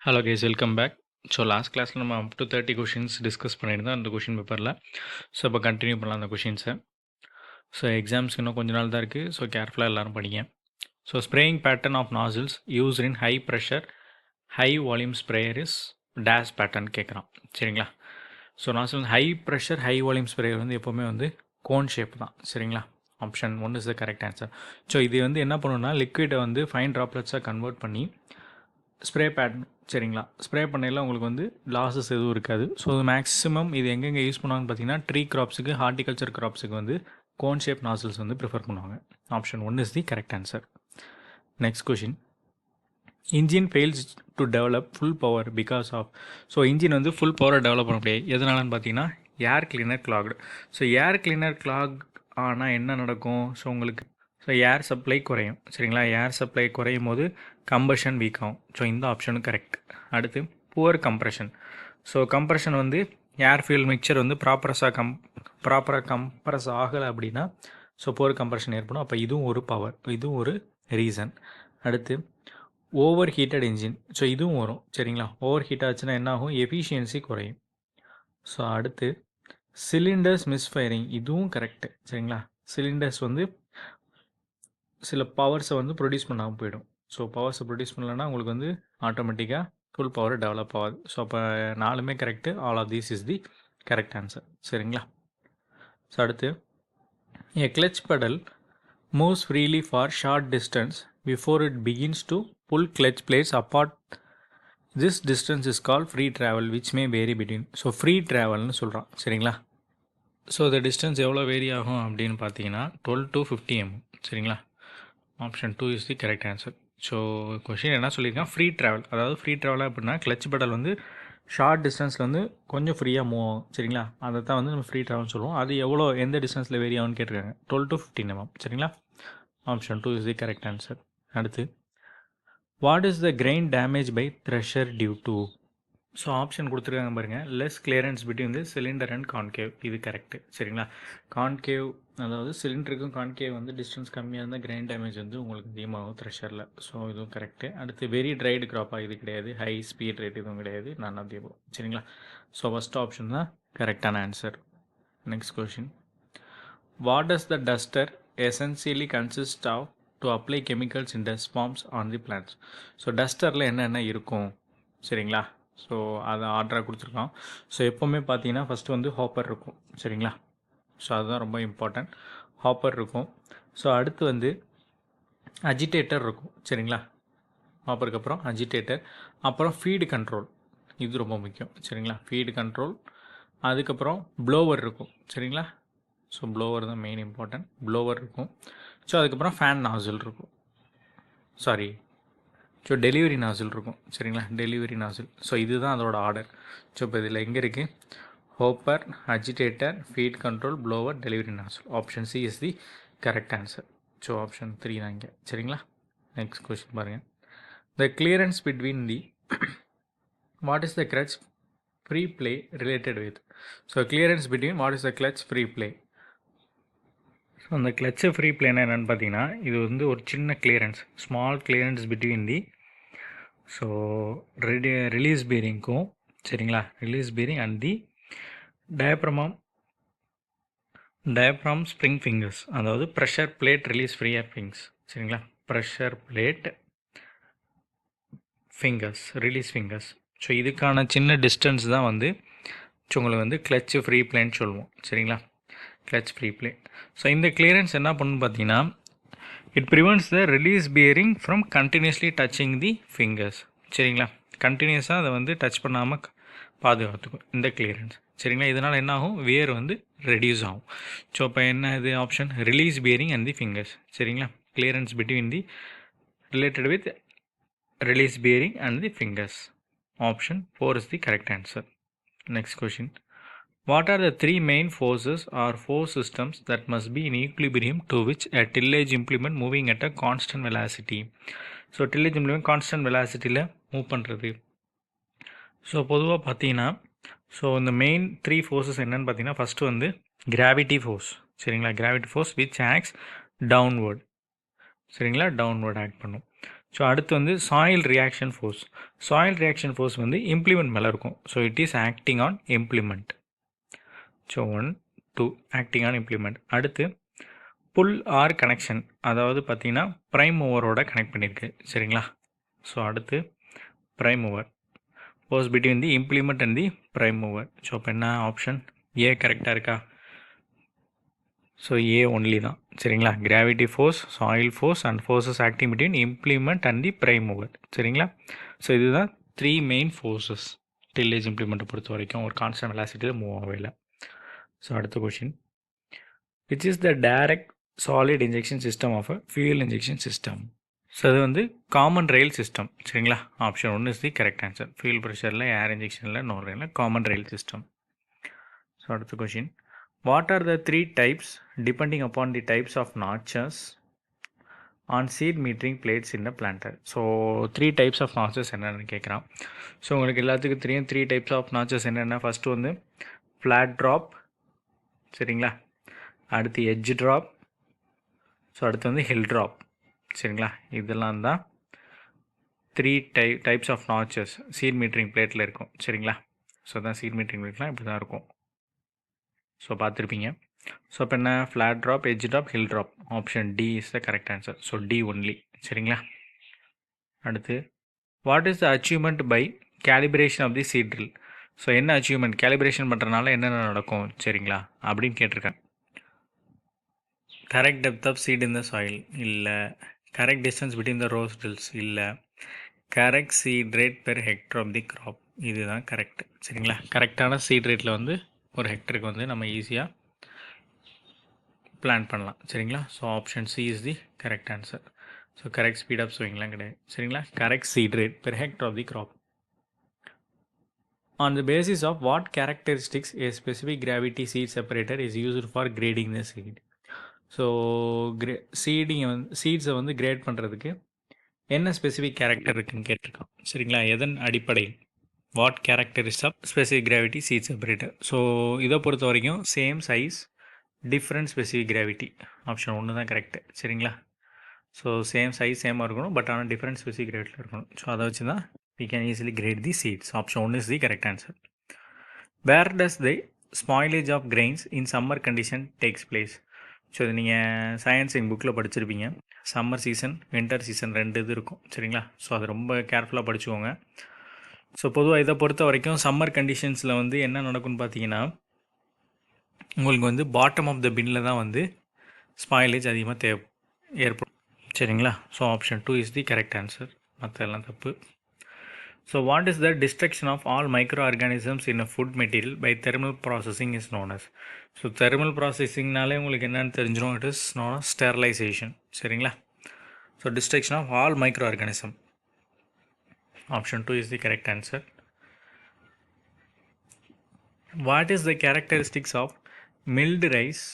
Hello guys, welcome back. So last கிளாஸில் நம்ம up to 30 questions discuss பண்ணியிருந்தோம் அந்த கொஷின் பேப்பரில். ஸோ இப்போ கண்டினியூ பண்ணலாம் அந்த கொஷின்ஸை. ஸோ எக்ஸாம்ஸ்க்கு இன்னும் கொஞ்ச நாள் தான் இருக்குது. ஸோ கேர்ஃபுல்லாக எல்லோரும் படிங்க. So spraying pattern of nozzles use in high pressure high volume sprayer is dash pattern கேட்குறான். சரிங்களா? So nozzle high pressure high volume sprayer வந்து எப்போவுமே வந்து கோன் ஷேப் தான். சரிங்களா? Option 1 is the correct answer. So இது வந்து என்ன பண்ணுன்னா லிக்விடை வந்து ஃபைன் ட்ராப்லெட்ஸாக கன்வெர்ட் பண்ணி ஸ்ப்ரே பேட்டர்ன், சரிங்களா, ஸ்ப்ரே பண்ணையில் உங்களுக்கு வந்து லாஸஸ் எதுவும் இருக்காது. ஸோ மேக்ஸிமம் இது எங்கெங்கே யூஸ் பண்ணுவாங்கன்னு பார்த்தீங்கன்னா ட்ரீ கிராப்ஸுக்கு, ஹார்டிகல்ச்சர் கிராப்ஸுக்கு வந்து கோன் ஷேப் நாசில்ஸ் வந்து ப்ரிஃபர் பண்ணுவாங்க. Option 1 is the correct answer. Next question. Engine fails to develop full power because of. So engine வந்து ஃபுல் பவரை டெவலப் பண்ண முடியாது. எதனாலன்னு பார்த்தீங்கன்னா air cleaner clogged. So air cleaner clog ஆனால் என்ன நடக்கும்? ஸோ உங்களுக்கு ஸோ ஏர் சப்ளை குறையும். சரிங்களா? ஏர் சப்ளை குறையும் போது கம்பஷன் வீக் ஆகும். ஸோ இந்த ஆப்ஷனும் கரெக்ட். அடுத்து புவர் கம்ப்ரெஷன். ஸோ கம்ப்ரெஷன் வந்து ஏர் ஃபியூல் மிக்சர் வந்து ப்ராப்பராக கம்ப்ரஸ் ஆகலை அப்படின்னா ஸோ புவர் கம்ப்ரெஷன் ஏற்படும். அப்போ இதுவும் ஒரு பவர், இதுவும் ஒரு ரீசன். அடுத்து ஓவர் ஹீட்டட் இன்ஜின். ஸோ இதுவும் வரும். சரிங்களா? ஓவர் ஹீட் ஆச்சுன்னா என்ன ஆகும்? எஃபிஷியன்சி குறையும். ஸோ அடுத்து சிலிண்டர்ஸ் மிஸ்ஃபயரிங். இதுவும் கரெக்டு. சரிங்களா? சிலிண்டர்ஸ் வந்து சில பவர்ஸை வந்து ப்ரொடியூஸ் பண்ணாமல் போயிடும். ஸோ பவர்ஸை ப்ரொடியூஸ் பண்ணலன்னா உங்களுக்கு வந்து ஆட்டோமேட்டிக்காக ஃபுல் பவர் டெவலப் ஆகாது. ஸோ அப்போ 4மே correct. All of these is the correct answer. சரிங்களா? ஸோ அடுத்து a clutch pedal moves freely for short distance before it begins to pull clutch plates apart. This distance is call free travel which may vary between. So free ட்ராவல்னு சொல்கிறான். சரிங்களா? So இந்த distance எவ்வளோ vary ஆகும் அப்படின்னு பார்த்தீங்கன்னா 12 to 50 mm. சரிங்களா? Option 2 is the correct answer. So question என்ன சொல்லியிருக்கேன்? Free travel. அதாவது ஃப்ரீ ட்ராவலாக அப்படின்னா கிளச் பெடல் வந்து ஷார்ட் டிஸ்டன்ஸில் வந்து கொஞ்சம் ஃப்ரீயாக மூவ் ஆகும். சரிங்களா? அதை தான் வந்து நம்ம ஃப்ரீ ட்ராவல்னு சொல்லுவோம். அது எவ்வளோ எந்த டிஸ்டன்ஸில் வேரி ஆகும்னு கேட்டிருக்காங்க. 12 to 15 mm. சரிங்களா? Option 2 is the correct answer. அடுத்து what is the grain damage by thresher due to. So option கொடுத்துருக்காங்க பாருங்கள். Less clearance between the cylinder and concave. இது கரெக்டு. சரிங்களா? கான்கேவ் அதாவது சிலிண்டருக்கும் கான்கேவ் வந்து டிஸ்டன்ஸ் கம்மியாக இருந்தால் கிரைன் டேமேஜ் வந்து உங்களுக்கு அதிகமாகும் த்ரெஷரில். ஸோ இதுவும் கரெக்டு. அடுத்து வெரி ட்ரைடு க்ராப்பாக இது கிடையாது. ஹை ஸ்பீட் ரேட் இதுவும் கிடையாது. None of the above. சரிங்களா? ஸோ ஃபஸ்ட் ஆப்ஷன் தான் கரெக்டான answer. Next question. What does the duster essentially consist of to apply chemicals in dust forms on the plants. So டஸ்டரில் என்னென்ன இருக்கும்? சரிங்களா? ஸோ அதை ஆர்டராக கொடுத்துருக்கோம். ஸோ எப்போவுமே பார்த்தீங்கன்னா ஃபஸ்ட்டு வந்து ஹாப்பர் இருக்கும். சரிங்களா? ஸோ அதுதான் ரொம்ப இம்பார்ட்டன்ட். ஹாப்பர் இருக்கும். ஸோ அடுத்து வந்து அஜிடேட்டர் இருக்கும். சரிங்களா? ஹாப்பருக்கு அப்புறம் அஜிடேட்டர், அப்புறம் ஃபீடு கண்ட்ரோல். இது ரொம்ப முக்கியம். சரிங்களா? ஃபீடு கண்ட்ரோல், அதுக்கப்புறம் ப்ளோவர் இருக்கும். சரிங்களா? ஸோ ப்ளோவர் தான் மெயின் இம்பார்ட்டன்ட். ப்ளோவர் இருக்கும். ஸோ அதுக்கப்புறம் ஃபேன் நாசில் இருக்கும். சாரி, ஸோ டெலிவரி நாசில் இருக்கும். சரிங்களா? டெலிவரி நாசில். ஸோ இதுதான் அதோட ஆர்டர். ஸோ இப்போ இதில் எங்கே இருக்குது? Hopper, agitator, feed control, blower, delivery nozzle. Option C is the correct answer. So option 3 தான் இங்கே. சரிங்களா? நெக்ஸ்ட் கொஸ்டின் பாருங்கள். The clearance between the what is the clutch free play related with. So clearance between what is the clutch free play. So அந்த கிளச்சை free பிளேனா என்னென்னு பார்த்தீங்கன்னா இது வந்து ஒரு சின்ன clearance, small clearance between the so release பேரிங்க்கும், சரிங்களா, release bearing and the diaphragm spring fingers. அதாவது pressure plate release freer fingers. சரிங்களா? Pressure plate fingers, release fingers. So இதுக்கான சின்ன டிஸ்டன்ஸ் தான் வந்து உங்களுக்கு வந்து கிளச் ஃப்ரீ பிளேன்னு சொல்லுவோம். சரிங்களா? Clutch free play. ஸோ இந்த கிளியரன்ஸ் என்ன பண்ணுன்னு பார்த்தீங்கன்னா it prevents the release bearing from continuously touching the fingers. சரிங்களா? கண்டினியூஸாக அதை வந்து டச் பண்ணாமல் பாதுகாத்துக்கும் இந்த கிளியரன்ஸ். சரிங்களா? இதனால் என்ன ஆகும்? வியர் வந்து ரெடியூஸ் ஆகும். ஸோ இப்போ என்ன இது option? Release bearing and the fingers. சரிங்களா? Clearance between the related with release bearing and the fingers. Option 4 is the correct answer. Next question. What are the 3 main forces or force systems that must be in equilibrium to which a tillage implement moving at a constant velocity? So tillage implement constant velocityயில் move பண்ணுறது. So பொதுவாக பார்த்தீங்கன்னா so இந்த main 3 forces என்னென்னு பார்த்தீங்கன்னா first வந்து gravity force. சரிங்களா? Gravity force which acts downward. சரிங்களா? டவுன்வர்ட் ஆக்ட் பண்ணும். ஸோ அடுத்து வந்து soil reaction force. Soil reaction force வந்து இம்ப்ளிமெண்ட் மேலே இருக்கும். So it is acting on implement. So 1 2 acting on implement. அடுத்து புல் ஆர் கனெக்ஷன், அதாவது பார்த்தீங்கன்னா ப்ரைம் மூவரோட கனெக்ட் பண்ணியிருக்கு. சரிங்களா? ஸோ அடுத்து ப்ரைம் மூவர் force between the implement and the prime மூவர். ஸோ இப்போ என்ன ஆப்ஷன் ஏ கரெக்டாக இருக்கா? ஸோ ஏ ஒன்லி தான். சரிங்களா? Gravity force, soil force and forces acting between implement and the prime மூவர். சரிங்களா? ஸோ இதுதான் 3 மெயின் ஃபோர்ஸஸ் டில்லேஜ் இம்ப்ளிமெண்ட்டை பொறுத்த வரைக்கும் ஒரு கான்ஸ்டன்ட் வெலாசிட்டியில் மூவ் ஆகல. ஸோ அடுத்த question, which is the direct solid injection system of a fuel injection system? So அது வந்து காமன் ரயில் சிஸ்டம். சரிங்களா? Option 1 is the correct answer. Fuel ப்ரெஷரில், ஏர் இன்ஜெக்ஷனில், நோ ரயிலில் காமன் ரயில் சிஸ்டம். ஸோ அடுத்த question, what are the 3 types depending upon the types of notches on seed metering plates in a planter? So 3 types of notches என்னென்னு கேட்குறான். So உங்களுக்கு எல்லாத்துக்கும் தெரியும் 3 types of notches என்னென்ன. First வந்து flat drop. சரிங்களா? அடுத்து எட்ஜ் ட்ராப். ஸோ அடுத்து வந்து ஹில் ட்ராப். சரிங்களா? இதெல்லாம் தான் 3 types of notches seed metering பிளேட்டில் இருக்கும். சரிங்களா? ஸோ தான் சீட் மீட்டரிங் பிளேட்லாம் இப்படி தான் இருக்கும். ஸோ பார்த்துருப்பீங்க. ஸோ இப்போ என்ன, flat drop, edge drop, hill drop. Option D is the correct answer. So D only. சரிங்களா? அடுத்து, what is the achievement by calibration of the seed drill? So என்ன அச்சீவ்மெண்ட், கேலிப்ரேஷன் பண்ணுறதுனால என்னென்ன நடக்கும்? சரிங்களா? அப்படின்னு கேட்டிருக்கேன். Correct depth of seed in the soil இல்லை, correct distance between the rows drills இல்லை, correct seed rate per hectare of the crop. இதுதான் கரெக்ட். சரிங்களா? கரெக்டான சீட் ரேட்டில் வந்து ஒரு ஹெக்டருக்கு வந்து நம்ம ஈஸியாக பிளான் பண்ணலாம். சரிங்களா? So option C is the correct answer. So correct speed of ஸ்விங்லாம் கிடையாது. சரிங்களா? Correct seed rate per hectare of the crop. On the basis of what characteristics a specific gravity seed separator is used for grading the seed? So சீட்ஸை வந்து grade பண்ணுறதுக்கு என்ன specific character இருக்குன்னு கேட்டிருக்கான். சரிங்களா? எதன் அடிப்படையில், what characteristic of specific gravity seed separator. So இதை பொறுத்த வரைக்கும் same size, different specific gravity. Option 1 தான் கரெக்டு. சரிங்களா? ஸோ சேம் சைஸ் சேமாக இருக்கணும், பட் ஆனால் டிஃப்ரெண்ட் ஸ்பெசிஃபிக் கிராவிட்டியில் இருக்கணும். ஸோ அதை வச்சு தான் we can easily grade the seeds. Option 1 is the correct answer. Where does the spoilage of grains in summer condition takes place? So இது நீங்கள் சயின்ஸ் எங்கள் புக்கில் படிச்சிருப்பீங்க. சம்மர் சீசன், வின்டர் சீசன் 2 இது இருக்கும். சரிங்களா? ஸோ அது ரொம்ப கேர்ஃபுல்லாக படிச்சுக்கோங்க. ஸோ பொதுவாக இதை பொறுத்த வரைக்கும் சம்மர் கண்டிஷன்ஸில் வந்து என்ன நடக்கும்னு பார்த்தீங்கன்னா, உங்களுக்கு வந்து பாட்டம் ஆஃப் த பின்னில் தான் வந்து ஸ்பாயிலேஜ் அதிகமாக ஏற்படும். சரிங்களா? So option 2 is the correct answer. மற்ற எல்லாம் தப்பு. So what is the destruction of all micro organisms in a food material by thermal processing is known as? So thermal ப்ராசஸிங்னாலே உங்களுக்கு என்னென்னு தெரிஞ்சிடும். It is known as sterilization. சரிங்களா? So destruction of all micro organism. Option 2 is the correct answer. What is the characteristics of milled rice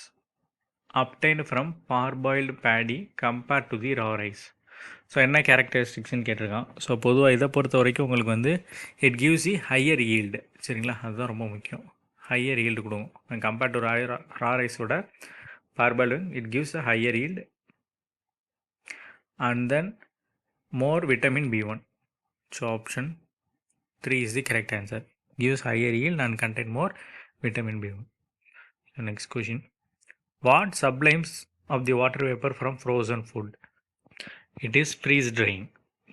obtained from parboiled paddy compared to the raw rice? So என்ன கேரக்டரிஸ்டிக்ஸ்னு கேட்டிருக்கான். So பொதுவாக இதை பொறுத்த வரைக்கும் உங்களுக்கு வந்து it gives the higher yield. சரிங்களா? அதுதான் ரொம்ப முக்கியம். ஹையர் ஈல்டு கொடுக்கும் கம்பேர்ட் டு ரா ரைஸோட. Parboiled it gives a higher yield and then more vitamin B1. So option 3 is the correct answer. Gives higher yield and contain more vitamin B1. Next question, what sublimes of the water vapor from frozen food? It is freeze drying.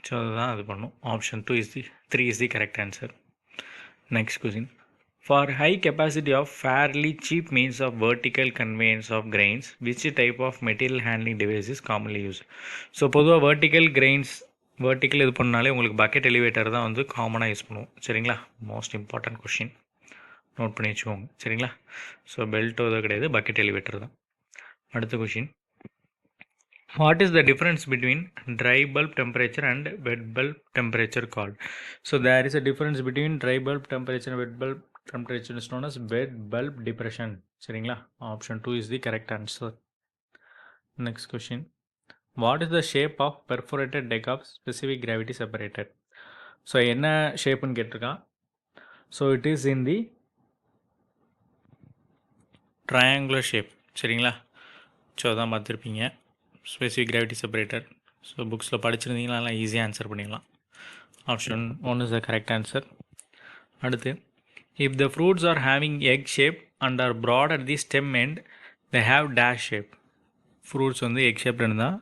So அதுதான் அது பண்ணும். Option 3 is the correct answer. Next question, for high capacity of fairly cheap means of vertical conveyance of grains, which type of material handling device is commonly used? So பொதுவாக vertical இது பண்ணாலே உங்களுக்கு bucket elevator தான் வந்து காமனாக use பண்ணுவோம். சரிங்களா? Most important question, note பண்ணி வச்சுக்கோங்க. சரிங்களா? ஸோ பெல்ட்டோ தான் கிடையாது, பக்கெட் எலிவேட்டர் தான். அடுத்த question, what is the difference between dry bulb temperature and wet bulb temperature called? So there is a difference between dry bulb temperature and wet bulb temperature is known as wet bulb depression. சரிங்களா? Option 2 is the correct answer. Next question, what is the shape of perforated deck of specific gravity separated? So என்ன ஷேப்புன்னு கேட்டிருக்கான். So it is in the triangular shape. சரிங்களா? So அதான் பார்த்துருப்பீங்க. Specific gravity separator so புக்ஸில் படிச்சிருந்தீங்கன்னா நல்லா ஈஸியாக answer பண்ணிடலாம். Option 1 is the correct answer. அடுத்து, if the fruits are having egg shape and are broad at the stem end, they have dash shape. Fruits வந்து egg ஷேப்ல இருந்தால்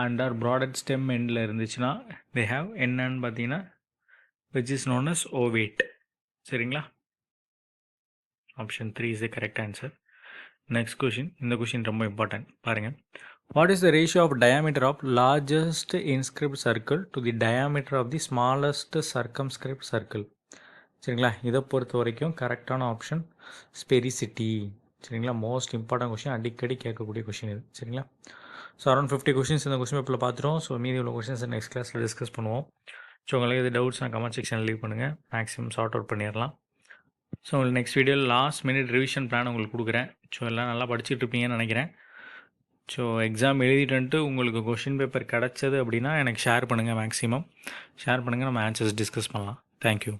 and are broad at stem எண்டில் இருந்துச்சுன்னா they have என்னன்னு பார்த்தீங்கன்னா which is known as ovate. சரிங்களா? Option 3 is the correct answer. Next question, இந்த கொஷின் ரொம்ப இம்பார்ட்டன்ட் பாருங்கள். What is the ratio of diameter of largest inscribed circle to the diameter of the smallest circumscribed circle? சரிங்களா? இதை பொறுத்த வரைக்கும் கரெக்டான ஆப்ஷன் ஸ்பெரிசிட்டி. சரிங்களா? மோஸ்ட் இம்பார்ட்டன்ட் கொஷின், அடிக்கடி கேட்கக்கூடிய கொஷின் இது. சரிங்களா? ஸோ அரௌண்ட் 50 கொஷின்ஸ் இந்த கொஷின் பேப்பரில் பார்த்துட்டோம். ஸோ மீதி உள்ள கொஷின்ஸ் நெக்ஸ்ட் கிளாஸில் டிஸ்கஸ் பண்ணுவோம். ஸோ உங்களுக்கு எது டவுட்ஸ் நான் கமெண்ட் செக்ஷனில் லீவ் பண்ணுங்கள், மேக்ஸிமம் சார்ட் அவுட் பண்ணிடலாம். ஸோ உங்களுக்கு நெக்ஸ்ட் வீடியோவில் லாஸ்ட் மினிட் ரிவிஷன் பிளான் உங்களுக்கு கொடுக்குறேன். ஸோ எல்லாம் நல்லா படிச்சுட்டு இருப்பீங்கன்னு நினைக்கிறேன். ஸோ எக்ஸாம் எழுதிட்டு உங்களுக்கு கொஷின் பேப்பர் கிடச்சது அப்படின்னா எனக்கு ஷேர் பண்ணுங்கள், மேக்ஸிமம் ஷேர் பண்ணுங்கள், நம்ம ஆன்சர்ஸ் டிஸ்கஸ் பண்ணலாம். தேங்க்யூ.